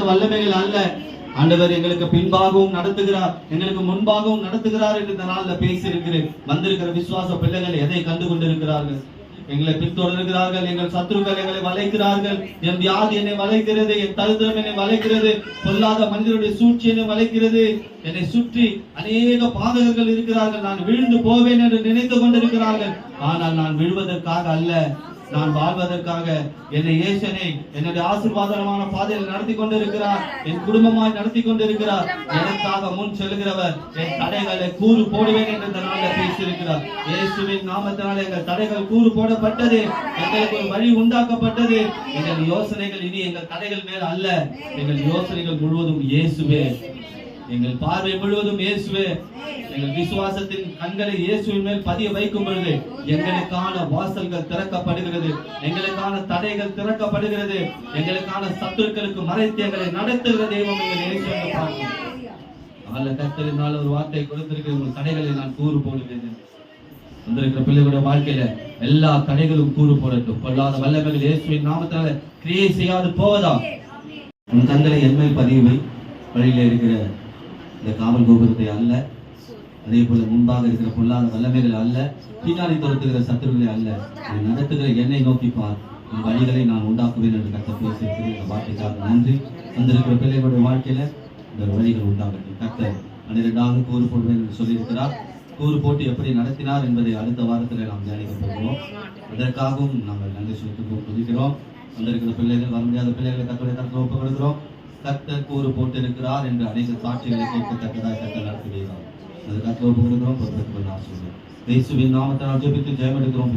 வல்லமைகள் அல்ல. ஆண்டவர் எங்களுக்கு பின்பாகவும் நடத்துகிறார், எங்களுக்கு முன்பாகவும் நடத்துகிறார் என்று இந்த நாள்ல பேசி இருக்கிறேன். வந்திருக்கிற விசுவாச பிள்ளைகள் எதை கண்டு கொண்டிருக்கிறார்கள்? எங்களை பின்தொடர்கிறார்கள், எங்கள் சத்துருக்கள் எங்களை வளைக்கிறார்கள். என் வியாதி என்னை வளைக்கிறது, என் தரித்திரம் என்னை வளைக்கிறது, பொல்லாத மனிதனுடைய சூழ்ச்சி என்னை வளைக்கிறது. என்னை சுற்றி அநேக பாதகர்கள் இருக்கிறார்கள். நான் விழுந்து போவேன் என்று நினைத்து கொண்டிருக்கிறார்கள். ஆனால் நான் விழுவதற்காக அல்ல, நான் வாழ்வதற்காக என்னை ஏசனை என்னுடைய ஆசீர்வாதமான பாதையில் நடத்தி கொண்டிருக்கிறார். என் குடும்பமாய் நடத்தி கொண்டிருக்கிறார். எனக்காக முன் செல்கிறவர் என் தடைகளை கூறு போடுவேன் என்று இந்த நாளில் பேசியிருக்கிறார். இயேசுவின் நாமத்தினால் எங்கள் தடைகள் கூறு போடப்பட்டது. எங்களுக்கு ஒரு வழி உண்டாக்கப்பட்டது. எங்கள் யோசனைகள் இனி எங்கள் தடைகள் மேல் அல்ல, எங்கள் யோசனைகள் முழுவதும் இயேசுவே. எங்கள் பார்வை முழுவதும் இயேசுவே. எங்கள் விசுவாசத்தின் கண்களை இயேசுவின் மேல் பதிய வைக்கும் பொழுது எங்களுக்கான வாசல்கள் திறக்கப்படுகிறது, எங்களுக்கான தடைகள் திறக்கப்படுகிறது, எங்களுக்கான சத்துருக்களுக்கு மறைத்து எங்களை நடத்துகிற தெய்வம் எங்கள் இயேசு என்று பார்க்கிறோம். நல்ல கர்த்தரினால் ஒரு வார்த்தை கொடுத்திருக்கிற உங்கள் தடைகளை நான் கூறு போடுகிறேன். வந்திருக்கிற பிள்ளைகளுடைய வாழ்க்கையில எல்லா தடைகளும் கூறு போடட்டும். பொல்லாத வல்லமைகள் இயேசுவின் நாமத்தினால கிரியை செய்யாது போவதா. உன் கண்களை என்மேல் பதிவை வழியில இருக்கிற இந்த காவல் கோபுரத்தை அல்ல, அதே போல முன்பாக இருக்கிற பொல்லாத வல்லமைகள் அல்ல, பின்னாடி துரத்துகிற சத்துருகளை அல்ல, நடத்துகிற என்னை நோக்கி பார், உன் வழிகளை நான் உண்டாக்குவேன் என்று கர்த்தர் பேசியிருக்கிறேன். இந்த வார்த்தைக்காக நன்றி. வந்திருக்கிற பிள்ளைகளுடைய வாழ்க்கையில இந்த வழிகள் உண்டாகட்டும். கர்த்தர் 12ஆவது கூறு போடுவேன் என்று சொல்லியிருக்கிறார். கூறு போட்டு எப்படி நடத்தினார் என்பதை அடுத்த வாரத்தில் நாம் தியானிக்க போகிறோம். அதற்காகவும் நாங்கள் நன்றி சொல்லிட்டு துதிக்கிறோம். வந்திருக்கிற பிள்ளைகள், வர முடியாத பிள்ளைகளை கர்த்தருடைய கருத்தில் ஒப்புக் கொடுக்கிறோம். கர்த்தர் கூறு போட்டு இருக்கிறார் என்று அநேக சாட்சிகளை கேட்கத்தக்கதாக கர்த்தர் நடத்துகிறார். அதுக்காக ஒப்புக் கொடுக்கிறோம். பொறுப்பேற்றுக் கொள்ள ஆசைப்படுகிறோம். இயேசுவின் நாமத்தினால் ஜெபித்து ஜெயம் எடுக்கிறோம்.